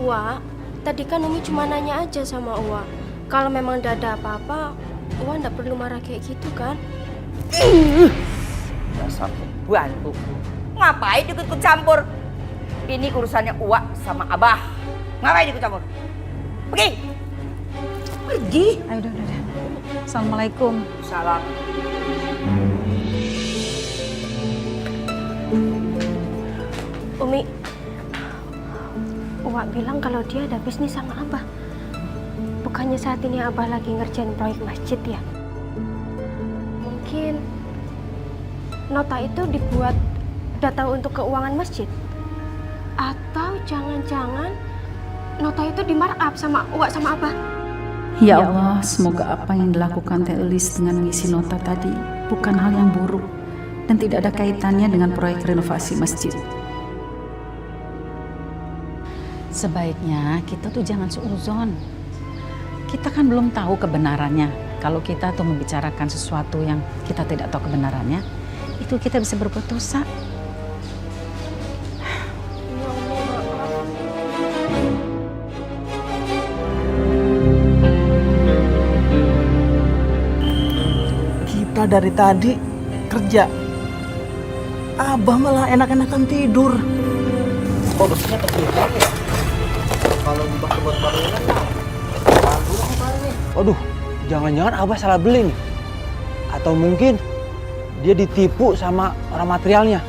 Wak, tadi kan Umi cuma nanya aja sama Wak. Kalau memang tidak ada apa-apa, Wak tidak perlu marah kayak gitu kan? Dasar pembantu. Ngapain ikut campur? Ini urusannya Uwa sama Abah. Ngapain ikut campur? Pergi! Pergi! Ayo udah. Assalamualaikum. Salam. Umi, Wak bilang kalau dia ada bisnis sama Abah. Bukannya saat ini Abah lagi ngerjain proyek masjid ya? Mungkin nota itu dibuat data untuk keuangan masjid. Atau jangan-jangan nota itu di markup sama Wak sama Abah. Ya Allah, semoga apa yang dilakukan Teh Elis dengan mengisi nota tadi bukan hal yang buruk dan tidak ada kaitannya dengan proyek renovasi masjid. Sebaiknya kita tuh jangan suudzon. Kita kan belum tahu kebenarannya. Kalau kita tuh membicarakan sesuatu yang kita tidak tahu kebenarannya, itu kita bisa berbuat dosa. Kita dari tadi kerja. Abah malah enak-enakan tidur. Kok besinya kecil banget ya? Kalau dipakai buat bangunan, dulu kemarin nih. Waduh, jangan-jangan Abah salah beli nih. Atau mungkin dia ditipu sama orang materialnya.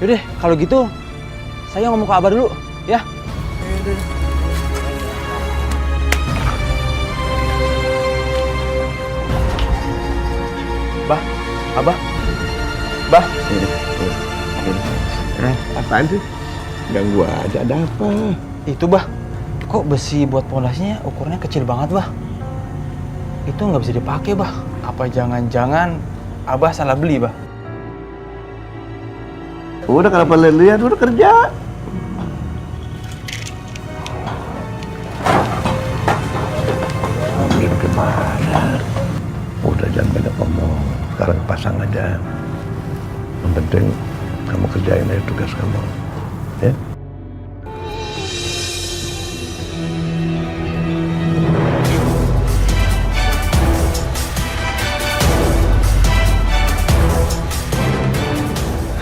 Yaudah, kalau gitu saya ngomong ke Abah dulu, ya. Bah, Abah, Bah. Apaan sih? Ganggu aja, ada apa? Itu Bah, kok besi buat pondasinya ukurannya kecil banget Bah? Itu nggak bisa dipakai Bah. Apa jangan-jangan Abah salah beli Bah? Udah kenapa lihat, udah kerja. Ambil gimana? Udah jangan banyak ngomong. Sekarang pasang aja. Yang penting kamu kerjain aja tugas kamu. Ya?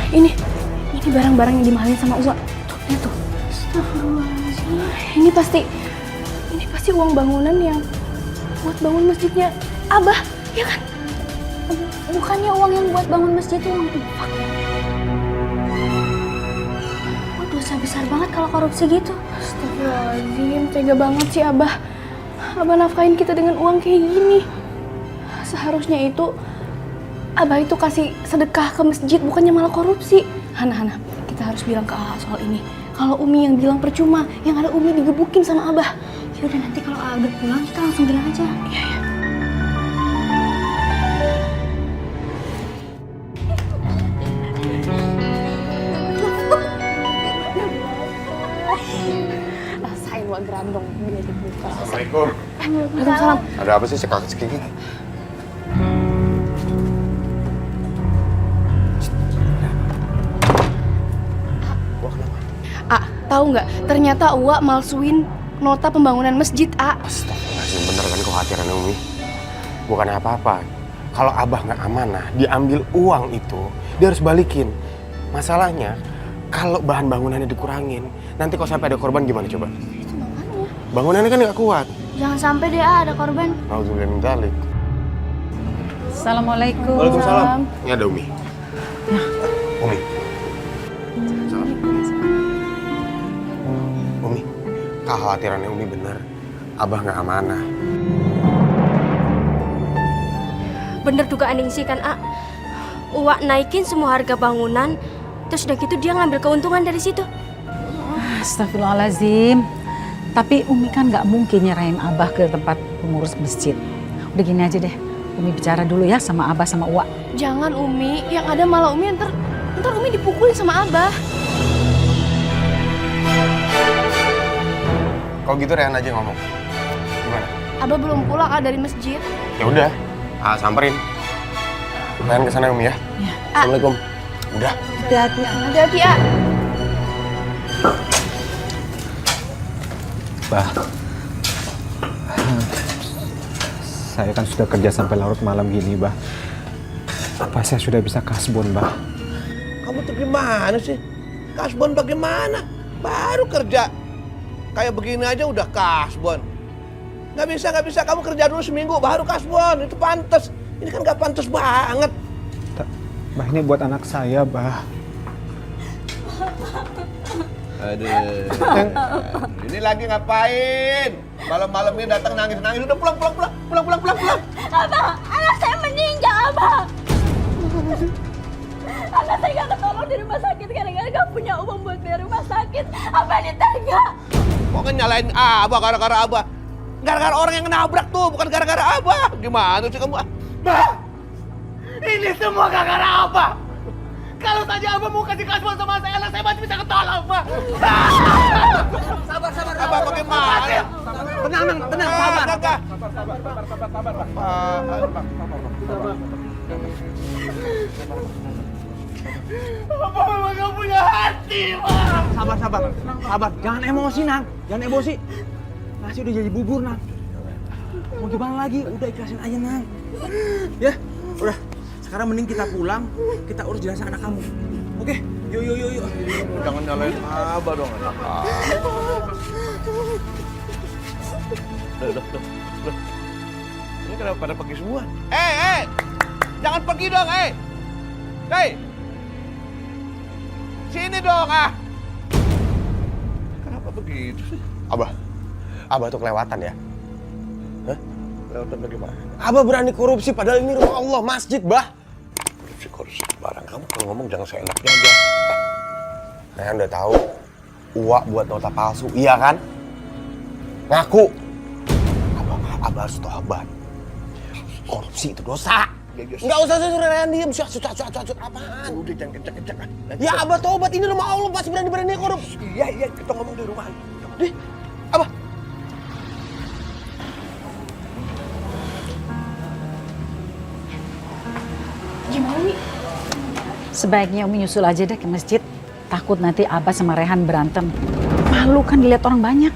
Ini barang-barang yang dimahalin sama Uwa. Tuh, lihat tuh. Astagfirullahaladzim. Ini pasti uang bangunan yang buat bangun masjidnya Abah, ya kan? Bukannya uang yang buat bangun masjid itu uang infak. Wah, dosa besar banget kalau korupsi gitu. Astagfirullahaladzim, tega banget sih Abah. Abah nafkahin kita dengan uang kayak gini. Seharusnya itu Abah itu kasih sedekah ke masjid, bukannya malah korupsi. Hana, kita harus bilang ke Aa soal ini. Kalau Umi yang bilang percuma, yang ada Umi digebukin sama Abah. Yaudah, nanti kalau Aa udah pulang, kita langsung bilang aja. Iya. Rasain Wak Grandong dia dibuka. Assalamualaikum. Waalaikumsalam. Ada apa sih cekak sekiki? Tahu nggak? Ternyata Uwa malsuin nota pembangunan masjid, A. Astagfirullahaladzim, bener kan kekhawatiran Umi? Bukannya apa-apa. Kalau Abah nggak amanah, diambil uang itu, dia harus balikin. Masalahnya, kalau bahan bangunannya dikurangin, nanti kalau sampai ada korban gimana coba? Itu makanya. Bangunannya kan nggak kuat. Jangan sampai deh, A, ada korban. Nauzubillah min dzalik. Assalamualaikum. Waalaikumsalam. Ini ada Umi. Ya. Umi. Salam. Umi, kekhawatirannya Umi bener. Abah nggak amanah. Bener dugaan Ningsi kan, A? Uwak naikin semua harga bangunan, terus udah gitu dia ngambil keuntungan dari situ. Astagfirullahaladzim. Tapi Umi kan nggak mungkin nyerahin Abah ke tempat pengurus masjid. Udah gini aja deh, Umi bicara dulu ya sama Abah sama Uwa. Jangan Umi, yang ada malah Umi ntar Umi dipukulin sama Abah. Kalau gitu Rehan aja ngomong. Gimana? Abah belum pulang, A, dari masjid. Ya udah, samperin. Rehan kesana Umi ya. Ya. Assalamualaikum. Udah. Hati-hati. Hati-hati, A. Bah, saya kan sudah kerja sampai larut malam gini, Bah. Apa saya sudah bisa kasbon, Bah? Kamu tuh gimana sih? Kasbon bagaimana? Baru kerja. Kayak begini aja udah kasbon. Nggak bisa. Kamu kerja dulu seminggu baru kasbon. Itu pantas. Ini kan nggak pantas banget. Bah, ini buat anak saya, Bah. Aduh. Ini lagi ngapain? Malam-malam ini datang nangis-nangis. Udah pulang. Abah, anak saya meninggal, Abah. Anak saya gak ketolong di rumah sakit gara-gara gak punya uang buat bayar rumah sakit. Abah ini tega. Kok nyalain Abah gara-gara Abah? Gara-gara orang yang nabrak tuh, bukan gara-gara Abah. Gimana sih kamu? Bah, ini semua gara-gara Abah. Kalau saja Abah mau kasih kasbon sama saya, anak saya masih bisa ketolong, Bah. Sabar. Abah bagaimana? Tenang, sabar. Abah memang gak punya hati, Bah. Sabar. Jangan emosi, Nang. Jangan emosi. Nasi udah jadi bubur, Nang. Mau gimana lagi? Udah ikhlasin aja, Nang. Ya, udah. Sekarang mending kita pulang, kita urus jenazah anak kamu. Oke? Yuk. Jangan nyalain Abah dong, anak Abah. Udah. Ini kenapa pada pergi semua? Jangan pergi dong, Hei! Sini dong, Kenapa begitu sih? Abah tuh kelewatan ya. Hah? Kelewatan bagaimana? Abah berani korupsi padahal ini rumah Allah, masjid, Bah. Korupsi barang kamu kalau ngomong jangan seenaknya aja. Saya udah tahu Uwak buat nota palsu, iya kan? Ngaku. Abah harus tobat. Korupsi itu dosa. Nggak usah suruh diem. Cuat apaan? Udah jangan kenceng-kenceng. Ya Abah tobat, ini rumah Allah, pasti berani-berani korupsi. Iya, kita ngomong di rumah. Dih, Abah. Gimana nih? Sebaiknya Umi nyusul aja deh ke masjid. Takut nanti Abah sama Rehan berantem. Malu kan dilihat orang banyak.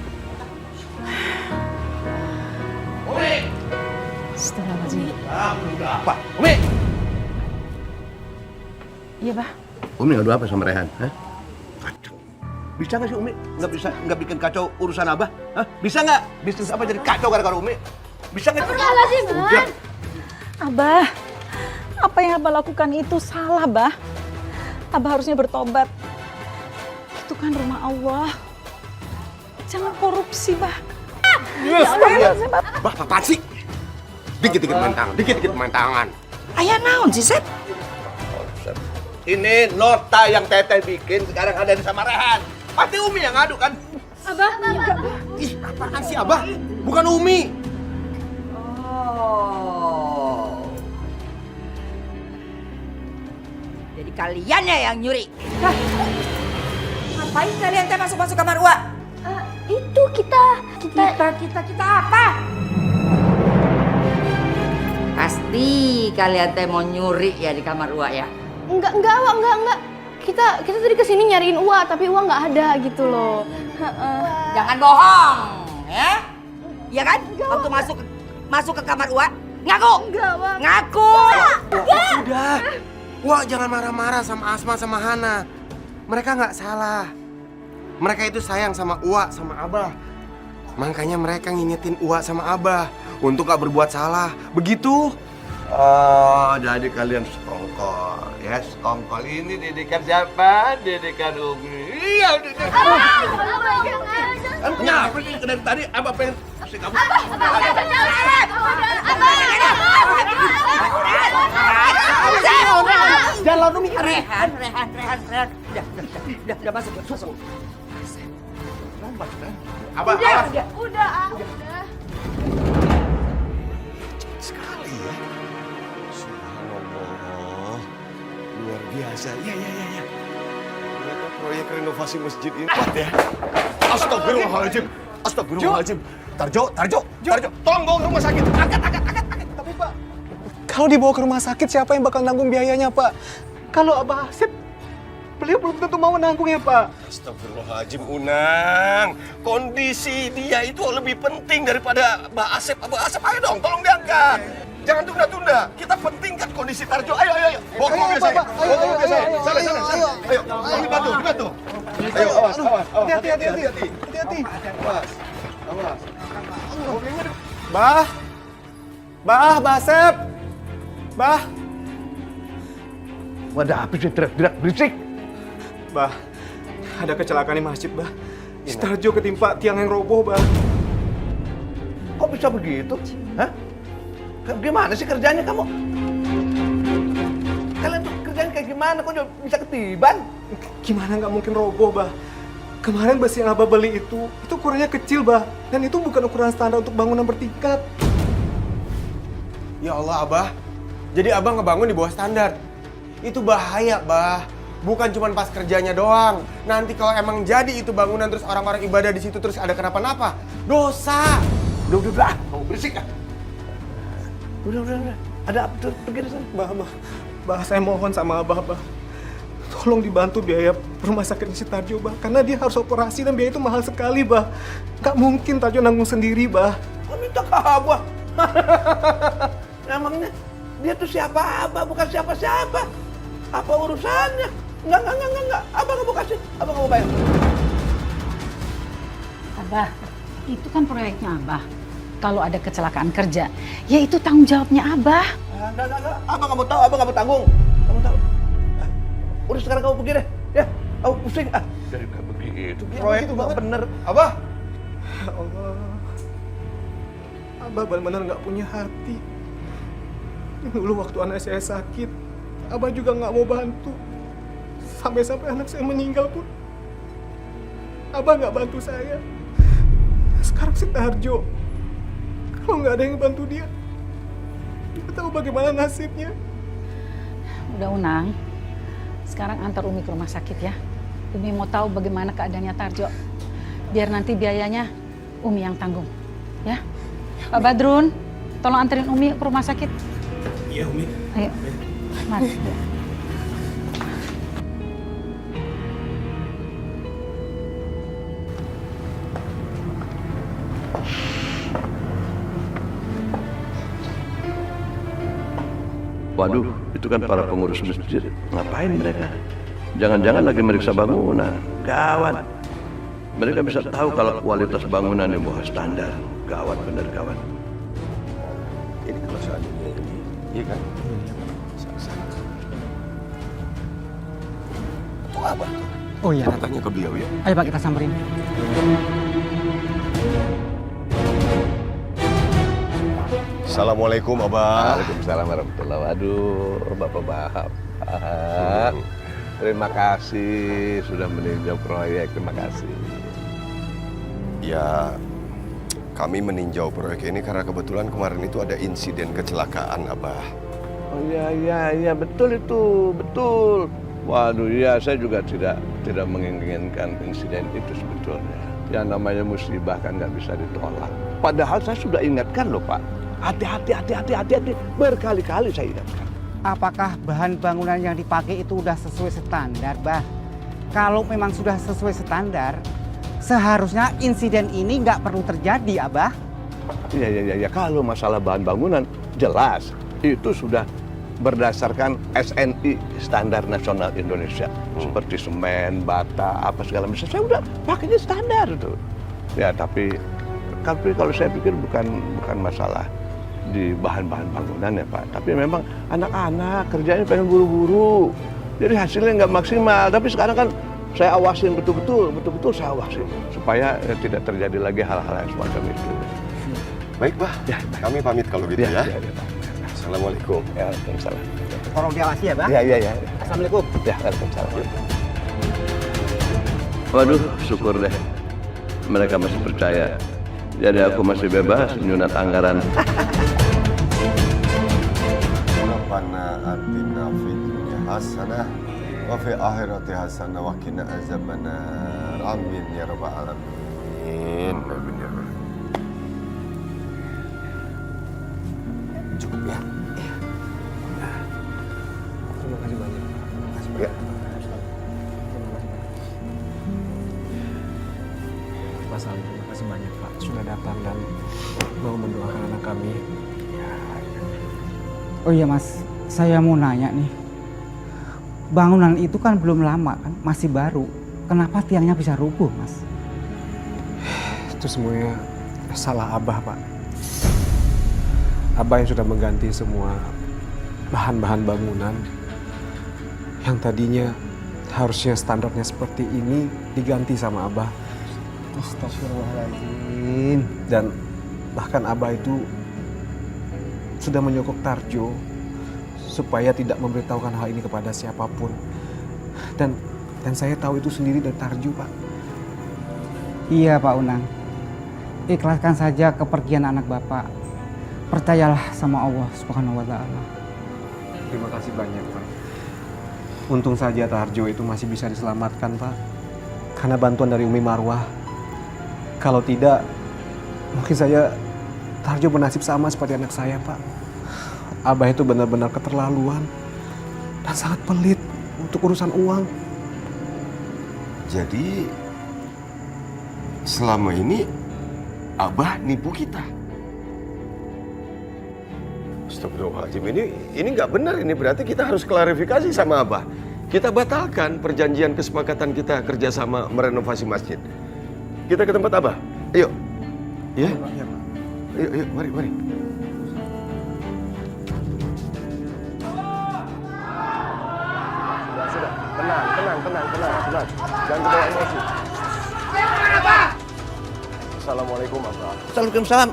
Umi! Astagfirullahaladzim. Apa? Umi! Iya, Bah. Umi ngadu apa sama Rehan? Hah? Kacau. Bisa nggak sih Umi nggak bikin kacau urusan Abah? Hah? Bisa nggak? Bisnis apa jadi kacau gara-gara Umi? Bisa nggak? Salah sih, Udah. Abah, apa yang Abah lakukan itu salah, Bah. Abah harusnya bertobat. Itu kan rumah Allah. Jangan korupsi, Bah. Yes, Bah, apaan sih? Dikit-dikit main tangan. Ayah naon sih, Sep? Ini nota yang Teteh bikin sekarang ada di sama Rehan. Pasti Umi yang ngadu kan? Abah, Ih, apaan sih Abah? Bukan Umi. Oh. Jadi kalian ya yang nyuri. Ngapain kalian teh masuk kamar Uwa? itu kita Kita apa? Pasti kalian teh mau nyuri ya di kamar Uwa ya? enggak. Kita tadi kesini nyariin Uwa, tapi Uwa nggak ada gitu loh. Jangan bohong, ya? Iya kan? Waktu masuk ke kamar Uwa, ngaku. Enggak, Wak. Ngaku. Udah. Wah, jangan marah-marah sama Asma sama Hana. Mereka nggak salah. Mereka itu sayang sama Uwa sama Abah. Makanya mereka ngingetin Uwa sama Abah untuk nggak berbuat salah. Begitu? Oh, jadi kalian sekongkol. Ya, sekongkol ini didikan siapa? Didikan Umi. Iya, kenapa sih dari tadi Abah pengen kasih kamu? Jalan Umi. Rehan. Udah masuk. Abah. Udah. Sekali ya. Subhanallah. Luar biasa. Ya. Ternyata proyek renovasi masjid ini kuat ya. Astagfirullahaladzim. Tarjo. Tolong bawa ke rumah sakit. Angkat. Tapi Pak, kalau dibawa ke rumah sakit siapa yang bakal nanggung biayanya, Pak? Kalau Abah Asep beliau belum tentu mau menanggung ya Pak. Astagfirullahaladzim Unang, kondisi dia itu lebih penting daripada Mbak Asep. Mbak Asep, ayo dong, tolong diangkat. Jangan tunda-tunda, kita pentingkan kondisi Tarjo. Ayo. Bawa ke mobil saya. Bawa ke mobil saya. Sana. Ayo, dibantu. Ayo, awas. Hati-hati. Awas. Bah, Mbak Asep. Bah. Wadah apa sih teriak-teriak berisik? Bah, ada kecelakaan di masjid, Bah. Si Tarjo ketimpa tiang yang roboh, Bah. Kok bisa begitu? Hah? Gimana sih kerjanya kamu? Kalian tuh kerjanya kayak gimana? Kok bisa ketiban? Gimana nggak mungkin roboh, Bah? Kemarin besi yang Abah beli itu ukurannya kecil, Bah. Dan itu bukan ukuran standar untuk bangunan bertingkat. Ya Allah, Abah. Jadi Abah ngebangun di bawah standar. Itu bahaya, Bah. Bukan cuma pas kerjanya doang. Nanti kalau emang jadi itu bangunan terus orang-orang ibadah di situ terus ada kenapa-napa, dosa. Udah, kamu berisik ah. Udah. Ada apa tuh? Pergi sana. Bah, saya mohon sama Abah, Bah. Tolong dibantu biaya rumah sakit di Tarjo, Bah. Karena dia harus operasi dan biaya itu mahal sekali, Bah. Nggak mungkin Tarjo nanggung sendiri, Bah. Kau minta ke Abah. Emangnya dia tuh siapa Abah? Bukan siapa-siapa. Apa urusannya? Enggak. Abah nggak mau kasih. Abah nggak mau bayar. Abah, itu kan proyeknya Abah. Kalau ada kecelakaan kerja, ya itu tanggung jawabnya Abah. Enggak. Abah nggak mau tahu. Abah nggak mau tanggung. Kamu tahu? Udah sekarang kamu pergi deh. Ya, kamu pusing ah. Dari nggak begitu. Proyek itu nggak bener. Abah. Ya Allah. Abah benar-benar nggak punya hati. Dulu waktu anak saya sakit, Abah juga nggak mau bantu. Sampai-sampai anak saya meninggal pun, Abah nggak bantu saya. Sekarang si Tarjo, kalau nggak ada yang bantu dia, nggak tahu bagaimana nasibnya. Udah Unang, sekarang antar Umi ke rumah sakit ya. Umi mau tahu bagaimana keadaannya Tarjo. Biar nanti biayanya Umi yang tanggung. Ya, Pak Badrun, tolong anterin Umi ke rumah sakit. Iya Umi. Ayo, Mas. Waduh, itu kan para pengurus masjid. Ngapain mereka? Jangan-jangan lagi meriksa bangunan. Gawat. Mereka bisa tahu kalau kualitas bangunan di bawah standar. Gawat, bener gawat. Ini kalau seandainya ini, iya kan? Itu Abah tuh. Oh iya. Tanya ke beliau ya. Ayo Pak, kita samperin. Assalamualaikum, Abah. Waalaikumsalam warahmatullahi wabarakatuh. Aduh, Bapak Bahap. Terima kasih sudah meninjau proyek. Terima kasih. Ya, kami meninjau proyek ini karena kebetulan kemarin itu ada insiden kecelakaan, Abah. Oh iya, betul itu, betul. Waduh, iya, saya juga tidak menginginkan insiden itu sebetulnya. Yang namanya musibah kan nggak bisa ditolak. Padahal saya sudah ingatkan loh Pak. Hati-hati. Berkali-kali saya ingatkan. Apakah bahan bangunan yang dipakai itu udah sesuai standar, Bah? Kalau memang sudah sesuai standar, seharusnya insiden ini nggak perlu terjadi, Abah. Iya. Kalau masalah bahan bangunan, jelas. Itu sudah berdasarkan SNI, Standar Nasional Indonesia. Seperti semen, bata, apa segala macam. Saya udah pakainya standar itu. Ya, tapi kalau saya pikir bukan masalah di bahan-bahan bangunan ya Pak. Tapi memang anak-anak kerjanya pengen buru-buru. Jadi hasilnya nggak maksimal. Tapi sekarang kan saya awasin betul-betul saya awasin. Supaya tidak terjadi lagi hal-hal yang semacam itu. Baik, Bah. Ya, kami pamit kalau gitu ya. Ya, Pak. Assalamualaikum. Ya, waalaikumsalam. Tolong diawasi ya, Bah. Iya. Assalamualaikum. Ya, waalaikumsalam. Waduh, syukur deh. Mereka masih percaya. Jadi aku masih bebas nyunat anggaran. Rabbana atina fid dunya hasanah wa fil akhirati hasanah wa qina azabannar. Amin ya rabbal alamin. Amin ya rabbal. Cukup ya. Terima kasih banyak. Ya. Pak Salim, terima kasih banyak Pak sudah datang dan mau mendoakan anak kami. Oh iya Mas, saya mau nanya nih. Bangunan itu kan belum lama kan, masih baru. Kenapa tiangnya bisa rubuh Mas? Itu semuanya salah Abah Pak. Abah yang sudah mengganti semua bahan-bahan bangunan yang tadinya harusnya standarnya seperti ini diganti sama Abah. Astagfirullahaladzim. Dan bahkan Abah itu sudah menyokok Tarjo supaya tidak memberitahukan hal ini kepada siapapun. Dan saya tahu itu sendiri dari Tarjo, Pak. Iya Pak Unang. Ikhlaskan saja kepergian anak Bapak. Percayalah sama Allah Subhanahu wa Ta'ala. Terima kasih banyak, Pak. Untung saja Tarjo itu masih bisa diselamatkan, Pak. Karena bantuan dari Umi Marwah. Kalau tidak, mungkin Tarjo bernasib sama seperti anak saya, Pak. Abah itu benar-benar keterlaluan dan sangat pelit untuk urusan uang. Jadi selama ini Abah nipu kita. Astagfirullahaladzim, ini nggak benar. Ini berarti kita harus klarifikasi sama Abah. Kita batalkan perjanjian kesepakatan kita kerjasama merenovasi masjid. Kita ke tempat Abah. Ayo. Ya? Yuk, mari. Sudah. Tenang. Jangan kebawa emosi. Assalamualaikum, Abah. Waalaikumsalam.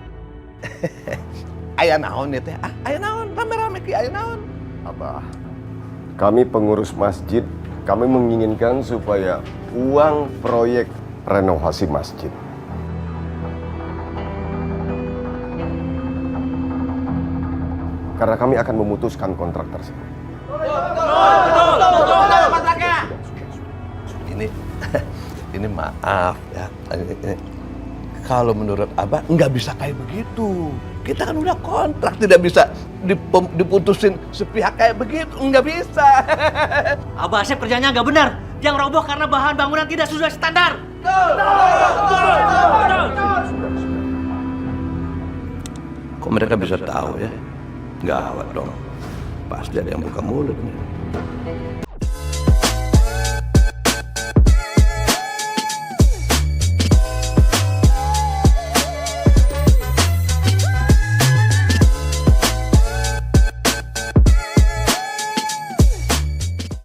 Aya naon ya teh? Aya naon? Rame-rame ki aya naon? Abah, kami pengurus masjid, kami menginginkan supaya uang proyek renovasi masjid karena kami akan memutuskan kontrak tersebut. Ini maaf ya. Kalau menurut Abah nggak bisa kayak begitu. Kita kan udah kontrak, tidak bisa diputusin sepihak kayak begitu, nggak bisa. Abah Asep kerjanya nggak benar. Yang roboh karena bahan bangunan tidak sesuai standar. Kok mereka bisa tahu ya? Gawat dong. Pasti ada yang buka mulut nih.